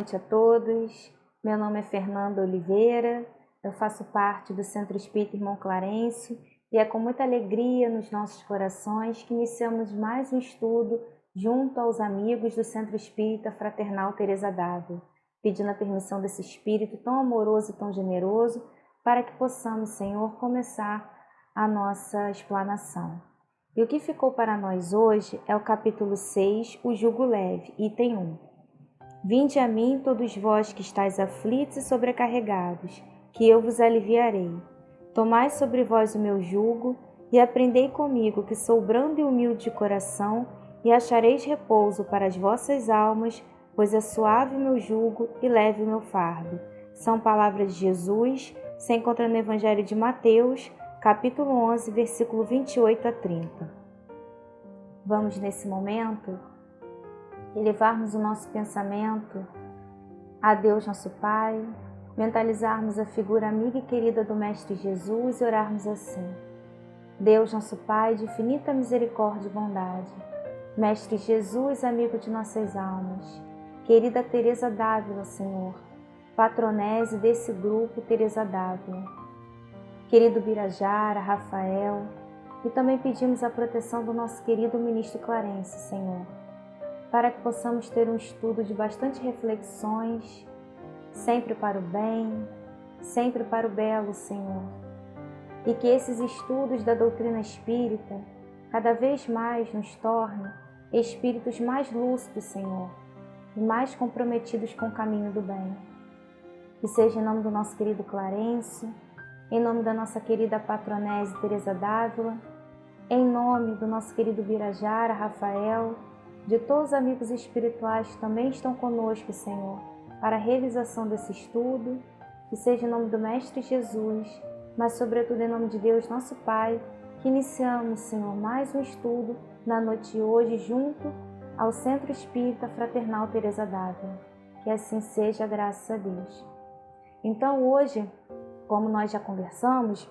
noite a todos. Meu nome é Fernanda Oliveira, eu faço parte do Centro Espírita Irmão Clarencio e é com muita alegria nos nossos corações que iniciamos mais um estudo junto aos amigos do Centro Espírita Fraternal Teresa d'Ávila, pedindo a permissão desse Espírito tão amoroso e tão generoso para que possamos, Senhor, começar a nossa explanação. E o que ficou para nós hoje é o capítulo 6, o jugo leve, item 1. Vinde a mim, todos vós que estáis aflitos e sobrecarregados, que eu vos aliviarei. Tomai sobre vós o meu jugo e aprendei comigo, que sou brando e humilde de coração, e achareis repouso para as vossas almas, pois é suave o meu jugo e leve o meu fardo. São palavras de Jesus, se encontra no Evangelho de Mateus, capítulo 11, versículo 28 a 30. Vamos, nesse momento, elevarmos o nosso pensamento a Deus, nosso Pai, mentalizarmos a figura amiga e querida do Mestre Jesus e orarmos assim. Deus, nosso Pai, de infinita misericórdia e bondade, Mestre Jesus, amigo de nossas almas, querida Teresa d'Ávila, Senhor, patronese desse grupo Teresa d'Ávila, querido Birajara, Rafael, e também pedimos a proteção do nosso querido Ministro Clarencio, Senhor, para que possamos ter um estudo de bastante reflexões, sempre para o bem, sempre para o belo, Senhor, e que esses estudos da doutrina espírita cada vez mais nos tornem espíritos mais lúcidos, Senhor, e mais comprometidos com o caminho do bem. Que seja em nome do nosso querido Clarencio, em nome da nossa querida patronese Teresa d'Ávila, em nome do nosso querido Birajara, Rafael, de todos os amigos espirituais que também estão conosco, Senhor, para a realização desse estudo, que seja em nome do Mestre Jesus, mas sobretudo em nome de Deus, nosso Pai, que iniciamos, Senhor, mais um estudo na noite de hoje junto ao Centro Espírita Fraternal Teresa d'Ávila. Que assim seja, graças a Deus. Então hoje, como nós já conversamos,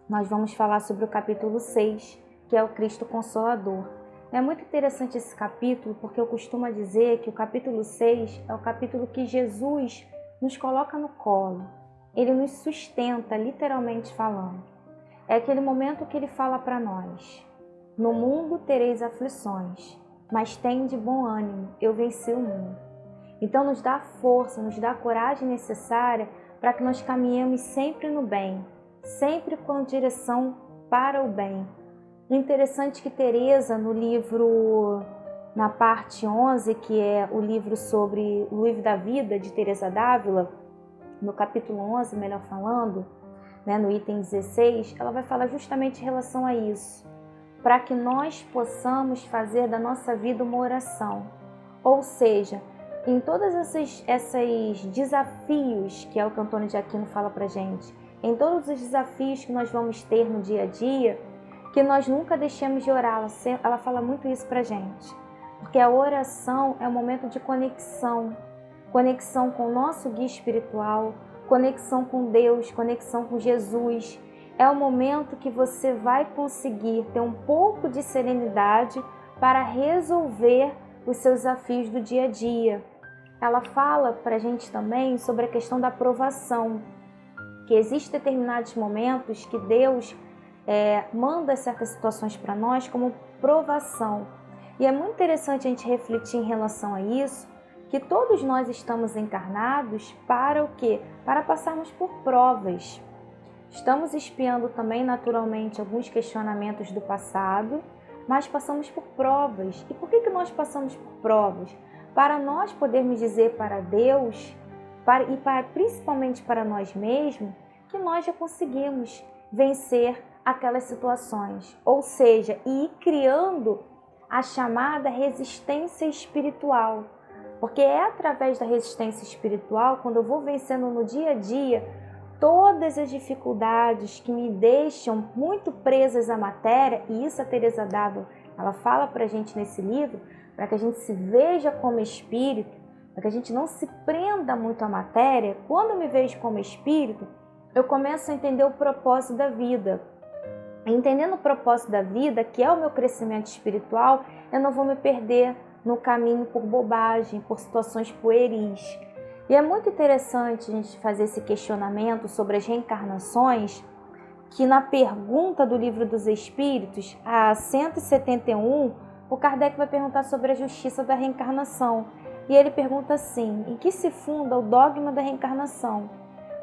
nós vamos falar sobre o capítulo 6, que é o Cristo Consolador. É muito interessante esse capítulo, porque eu costumo dizer que o capítulo 6 é o capítulo que Jesus nos coloca no colo. Ele nos sustenta, literalmente falando. É aquele momento que ele fala para nós: no mundo tereis aflições, mas tende bom ânimo, eu venci o mundo. Então nos dá a força, nos dá a coragem necessária para que nós caminhemos sempre no bem, sempre com direção para o bem. Interessante que Teresa, no livro, na parte 11, que é o livro sobre o livro da vida de Teresa d'Ávila, no capítulo 11, melhor falando, no item 16, ela vai falar justamente em relação a isso, para que nós possamos fazer da nossa vida uma oração. Ou seja, em todos esses desafios, que é o que Antônio de Aquino fala para a gente, em todos os desafios que nós vamos ter no dia a dia, que nós nunca deixemos de orar. Ela fala muito isso para a gente, porque a oração é um momento de conexão, conexão com o nosso guia espiritual, conexão com Deus, conexão com Jesus. É o momento que você vai conseguir ter um pouco de serenidade para resolver os seus desafios do dia a dia. Ela fala para a gente também sobre a questão da provação, que existem determinados momentos que Deus manda certas situações para nós como provação. E é muito interessante a gente refletir em relação a isso, que todos nós estamos encarnados para o quê? Para passarmos por provas. Estamos espiando também naturalmente alguns questionamentos do passado, mas passamos por provas. E por que nós passamos por provas? Para nós podermos dizer para Deus, principalmente para nós mesmos, que nós já conseguimos vencer aquelas situações. Ou seja, ir criando a chamada resistência espiritual. Porque é através da resistência espiritual, quando eu vou vencendo no dia a dia todas as dificuldades que me deixam muito presas à matéria, e isso a Teresa d'Ávila, ela fala para a gente nesse livro, para que a gente se veja como espírito, para que a gente não se prenda muito à matéria. Quando eu me vejo como espírito, eu começo a entender o propósito da vida. Entendendo o propósito da vida, que é o meu crescimento espiritual, eu não vou me perder no caminho por bobagem, por situações pueris. E é muito interessante a gente fazer esse questionamento sobre as reencarnações, que na pergunta do Livro dos Espíritos, a 171, o Kardec vai perguntar sobre a justiça da reencarnação. E ele pergunta assim: em que se funda o dogma da reencarnação?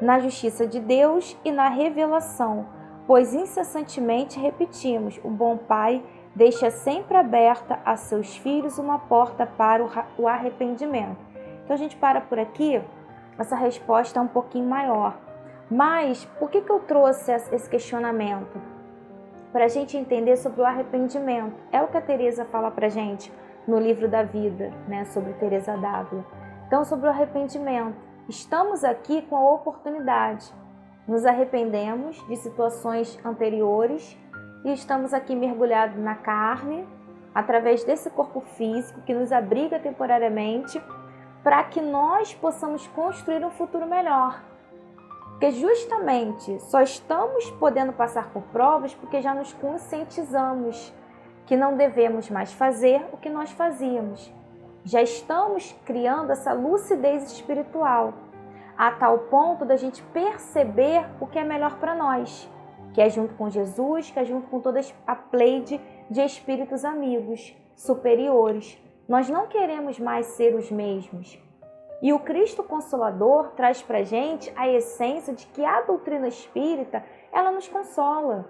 Na justiça de Deus e na revelação, pois incessantemente repetimos, o bom Pai deixa sempre aberta a seus filhos uma porta para o arrependimento. Então a gente para por aqui, essa resposta é um pouquinho maior. Mas por que eu trouxe esse questionamento? Para a gente entender sobre o arrependimento. É o que a Teresa fala para a gente no Livro da Vida, né, sobre Teresa d'Ávila. Então, sobre o arrependimento. Estamos aqui com a oportunidade. Nos arrependemos de situações anteriores e estamos aqui mergulhados na carne, através desse corpo físico que nos abriga temporariamente, para que nós possamos construir um futuro melhor. Porque justamente só estamos podendo passar por provas porque já nos conscientizamos que não devemos mais fazer o que nós fazíamos. Já estamos criando essa lucidez espiritual, a tal ponto da gente perceber o que é melhor para nós, que é junto com Jesus, que é junto com toda a pleide de espíritos amigos, superiores. Nós não queremos mais ser os mesmos. E o Cristo Consolador traz para a gente a essência de que a doutrina espírita, ela nos consola.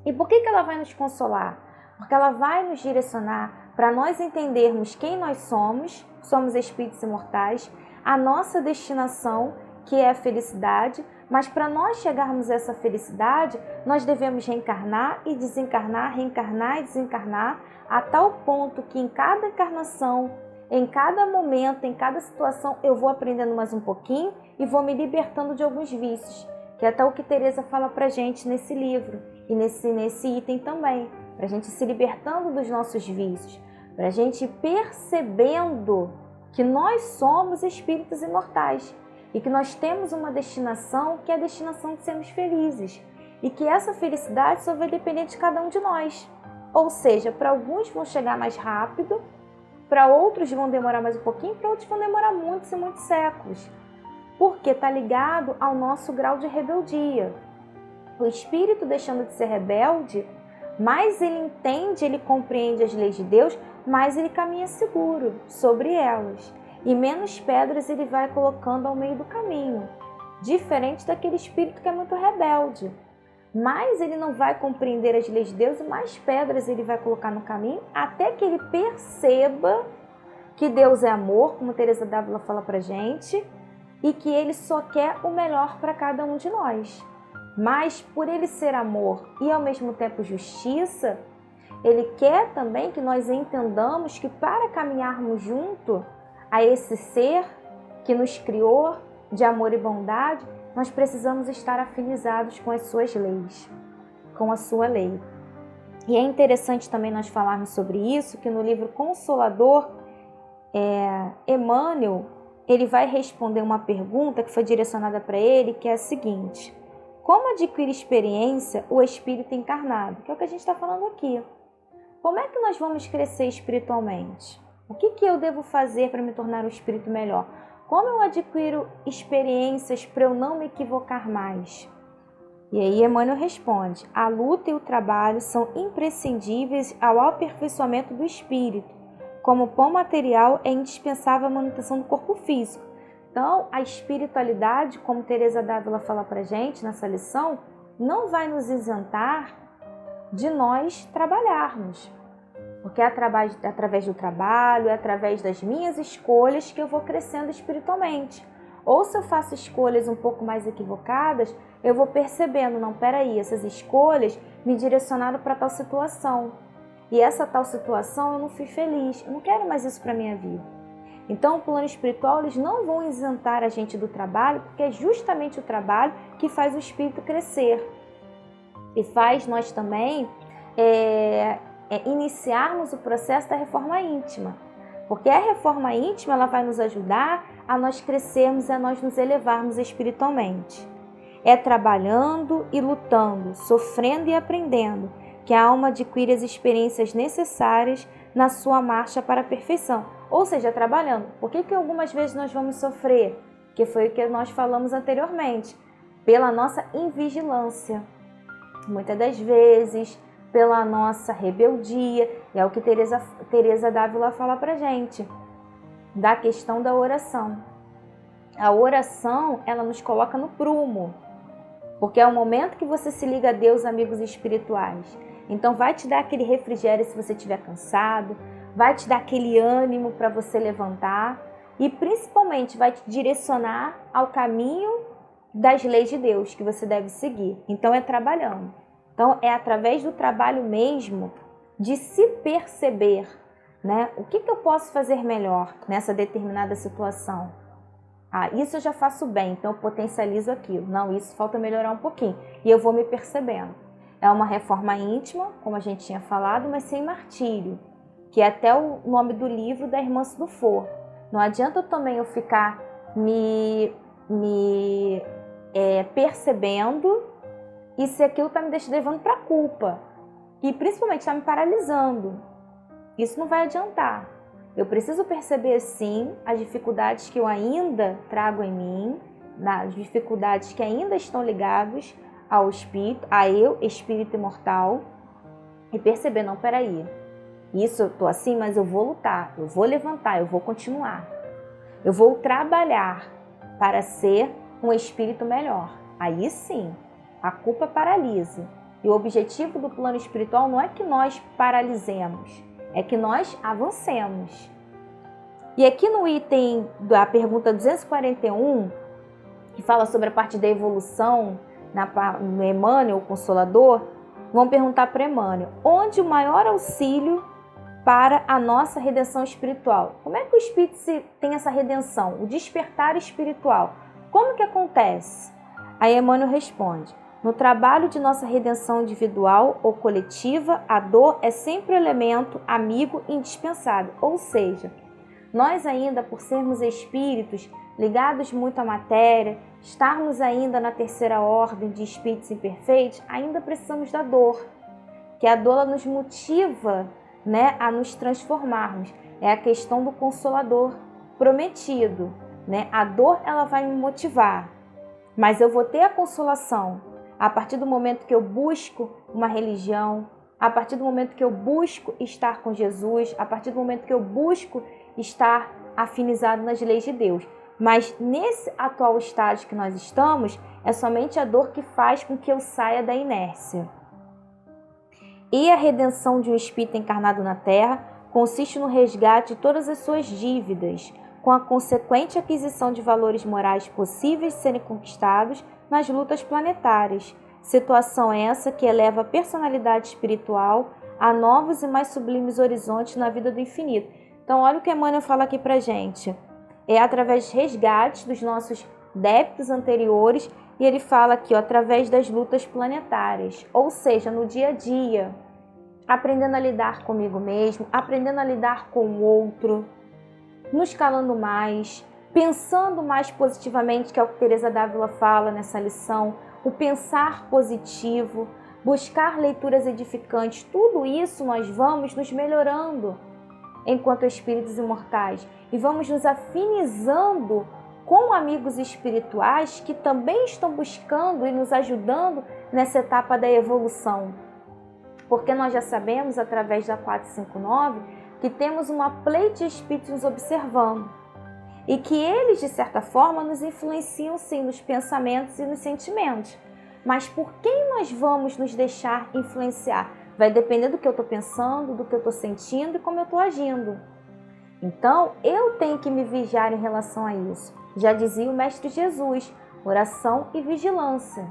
E por que ela vai nos consolar? Porque ela vai nos direcionar para nós entendermos quem nós somos espíritos imortais, a nossa destinação, que é a felicidade, mas para nós chegarmos a essa felicidade, nós devemos reencarnar e desencarnar, reencarnar e desencarnar, a tal ponto que em cada encarnação, em cada momento, em cada situação, eu vou aprendendo mais um pouquinho e vou me libertando de alguns vícios, que é até o que Teresa fala pra gente nesse livro e nesse item também, pra gente se libertando dos nossos vícios, pra gente percebendo que nós somos espíritos imortais e que nós temos uma destinação que é a destinação de sermos felizes e que essa felicidade só vai depender de cada um de nós. Ou seja, para alguns vão chegar mais rápido, para outros vão demorar mais um pouquinho, para outros vão demorar muitos e muitos séculos. Porque está ligado ao nosso grau de rebeldia. O espírito deixando de ser rebelde, mais ele entende, ele compreende as leis de Deus, mais ele caminha seguro sobre elas. E menos pedras ele vai colocando ao meio do caminho. Diferente daquele espírito que é muito rebelde. Mais ele não vai compreender as leis de Deus e mais pedras ele vai colocar no caminho até que ele perceba que Deus é amor, como Teresa d'Ávila fala pra gente, e que ele só quer o melhor para cada um de nós. Mas por ele ser amor e ao mesmo tempo justiça, ele quer também que nós entendamos que para caminharmos junto a esse ser que nos criou de amor e bondade, nós precisamos estar afinizados com as suas leis, com a sua lei. E é interessante também nós falarmos sobre isso, que no livro Consolador, Emmanuel, ele vai responder uma pergunta que foi direcionada para ele, que é a seguinte: como adquirir experiência o espírito encarnado? Que é o que a gente está falando aqui. Como é que nós vamos crescer espiritualmente? O que eu devo fazer para me tornar um espírito melhor? Como eu adquiro experiências para eu não me equivocar mais? E aí Emmanuel responde: a luta e o trabalho são imprescindíveis ao aperfeiçoamento do espírito. Como pão material é indispensável a manutenção do corpo físico. Então, a espiritualidade, como Teresa d'Ávila fala para a gente nessa lição, não vai nos isentar de nós trabalharmos. Porque é através do trabalho, é através das minhas escolhas que eu vou crescendo espiritualmente. Ou se eu faço escolhas um pouco mais equivocadas, eu vou percebendo, não, peraí, essas escolhas me direcionaram para tal situação. E essa tal situação eu não fui feliz, eu não quero mais isso para a minha vida. Então, o plano espiritual, eles não vão isentar a gente do trabalho, porque é justamente o trabalho que faz o espírito crescer. E faz nós também iniciarmos o processo da reforma íntima. Porque a reforma íntima ela vai nos ajudar a nós crescermos e a nós nos elevarmos espiritualmente. É trabalhando e lutando, sofrendo e aprendendo, que a alma adquire as experiências necessárias na sua marcha para a perfeição. Ou seja, trabalhando. Por que algumas vezes nós vamos sofrer? Que foi o que nós falamos anteriormente. Pela nossa invigilância. Muitas das vezes, pela nossa rebeldia. E é o que Teresa d'Ávila fala pra gente. Da questão da oração. A oração, ela nos coloca no prumo. Porque é o momento que você se liga a Deus, amigos espirituais. Então vai te dar aquele refrigério se você estiver cansado, vai te dar aquele ânimo para você levantar e principalmente vai te direcionar ao caminho das leis de Deus que você deve seguir. Então é trabalhando. Então é através do trabalho mesmo de se perceber, né? O que eu posso fazer melhor nessa determinada situação? Isso eu já faço bem, então eu potencializo aquilo. Não, isso falta melhorar um pouquinho. E eu vou me percebendo. É uma reforma íntima, como a gente tinha falado, mas sem martírio. Que é até o nome do livro da irmã Dufour. Não adianta também eu ficar me percebendo e se aquilo está me levando para a culpa. E principalmente está me paralisando. Isso não vai adiantar. Eu preciso perceber, sim, as dificuldades que eu ainda trago em mim, as dificuldades que ainda estão ligadas ao espírito, a eu, espírito imortal, e perceber, não, peraí, isso eu tô assim, mas eu vou lutar, eu vou levantar, eu vou continuar. Eu vou trabalhar para ser um espírito melhor. Aí sim, a culpa paralisa. E o objetivo do plano espiritual não é que nós paralisemos, é que nós avancemos. E aqui no item da pergunta 241, que fala sobre a parte da evolução, no Emmanuel, o Consolador, vão perguntar para Emmanuel, onde o maior auxílio para a nossa redenção espiritual? Como é que o espírito tem essa redenção, o despertar espiritual? Como que acontece? Aí Emmanuel responde, no trabalho de nossa redenção individual ou coletiva, a dor é sempre o elemento amigo indispensável. Ou seja, nós ainda, por sermos espíritos ligados muito à matéria, estarmos ainda na terceira ordem de espíritos imperfeitos, ainda precisamos da dor. Que a dor nos motiva, né, a nos transformarmos. É a questão do Consolador prometido. Né? A dor ela vai me motivar, mas eu vou ter a consolação a partir do momento que eu busco uma religião, a partir do momento que eu busco estar com Jesus, a partir do momento que eu busco estar afinizado nas leis de Deus. Mas nesse atual estágio que nós estamos, é somente a dor que faz com que eu saia da inércia. E a redenção de um espírito encarnado na Terra consiste no resgate de todas as suas dívidas, com a consequente aquisição de valores morais possíveis de serem conquistados nas lutas planetárias. Situação essa que eleva a personalidade espiritual a novos e mais sublimes horizontes na vida do infinito. Então, olha o que Emmanuel fala aqui pra gente. É através de resgates dos nossos débitos anteriores, e ele fala aqui, através das lutas planetárias, ou seja, no dia a dia, aprendendo a lidar comigo mesmo, aprendendo a lidar com o outro, nos calando mais, pensando mais positivamente, que é o que Teresa d'Ávila fala nessa lição, o pensar positivo, buscar leituras edificantes, tudo isso nós vamos nos melhorando enquanto espíritos imortais e vamos nos afinizando com amigos espirituais que também estão buscando e nos ajudando nessa etapa da evolução. Porque nós já sabemos, através da 459, que temos uma pleia de espíritos nos observando e que eles, de certa forma, nos influenciam sim nos pensamentos e nos sentimentos. Mas por quem nós vamos nos deixar influenciar? Vai depender do que eu estou pensando, do que eu estou sentindo e como eu estou agindo. Então, eu tenho que me vigiar em relação a isso. Já dizia o Mestre Jesus, oração e vigilância.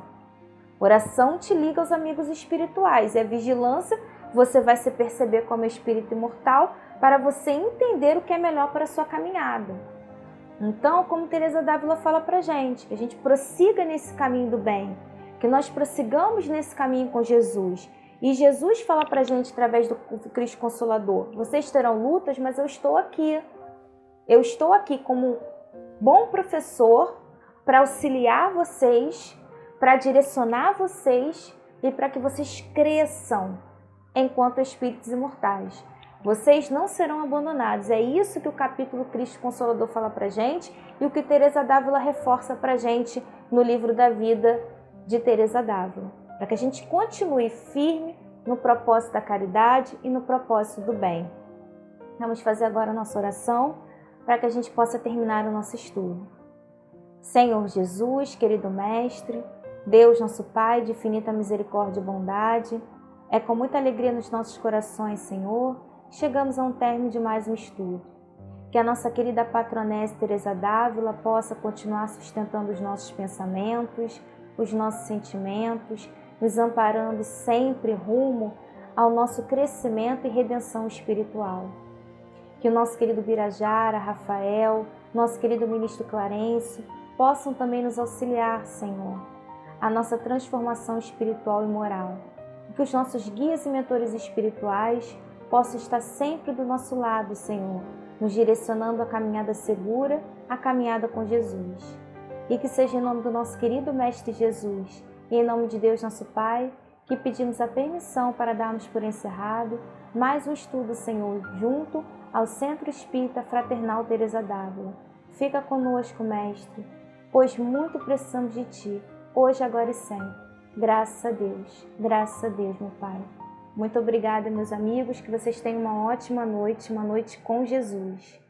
Oração te liga aos amigos espirituais e a vigilância você vai se perceber como espírito imortal para você entender o que é melhor para a sua caminhada. Então, como Teresa d'Ávila fala para a gente, que a gente prossiga nesse caminho do bem, que nós prossigamos nesse caminho com Jesus. E Jesus fala para a gente através do Cristo Consolador, vocês terão lutas, mas eu estou aqui. Eu estou aqui como bom professor para auxiliar vocês, para direcionar vocês e para que vocês cresçam enquanto espíritos imortais. Vocês não serão abandonados. É isso que o capítulo Cristo Consolador fala pra gente e o que Teresa d'Ávila reforça pra gente no livro da vida de Teresa d'Ávila. Para que a gente continue firme no propósito da caridade e no propósito do bem. Vamos fazer agora a nossa oração para que a gente possa terminar o nosso estudo. Senhor Jesus, querido Mestre, Deus nosso Pai de infinita misericórdia e bondade, é com muita alegria nos nossos corações, Senhor, chegamos a um término de mais um estudo. Que a nossa querida patronessa Teresa d'Ávila possa continuar sustentando os nossos pensamentos, os nossos sentimentos, nos amparando sempre rumo ao nosso crescimento e redenção espiritual. Que o nosso querido Birajara, Rafael, nosso querido ministro Clarencio possam também nos auxiliar, Senhor, a nossa transformação espiritual e moral. Que os nossos guias e mentores espirituais possam estar sempre do nosso lado, Senhor, nos direcionando a caminhada segura, a caminhada com Jesus. E que seja em nome do nosso querido Mestre Jesus e em nome de Deus nosso Pai, que pedimos a permissão para darmos por encerrado mais um estudo, Senhor, junto ao Centro Espírita Fraternal Teresa d'Ávila. Fica conosco, Mestre, pois muito precisamos de Ti, hoje, agora e sempre. Graças a Deus, meu Pai. Muito obrigada, meus amigos, que vocês tenham uma ótima noite com Jesus.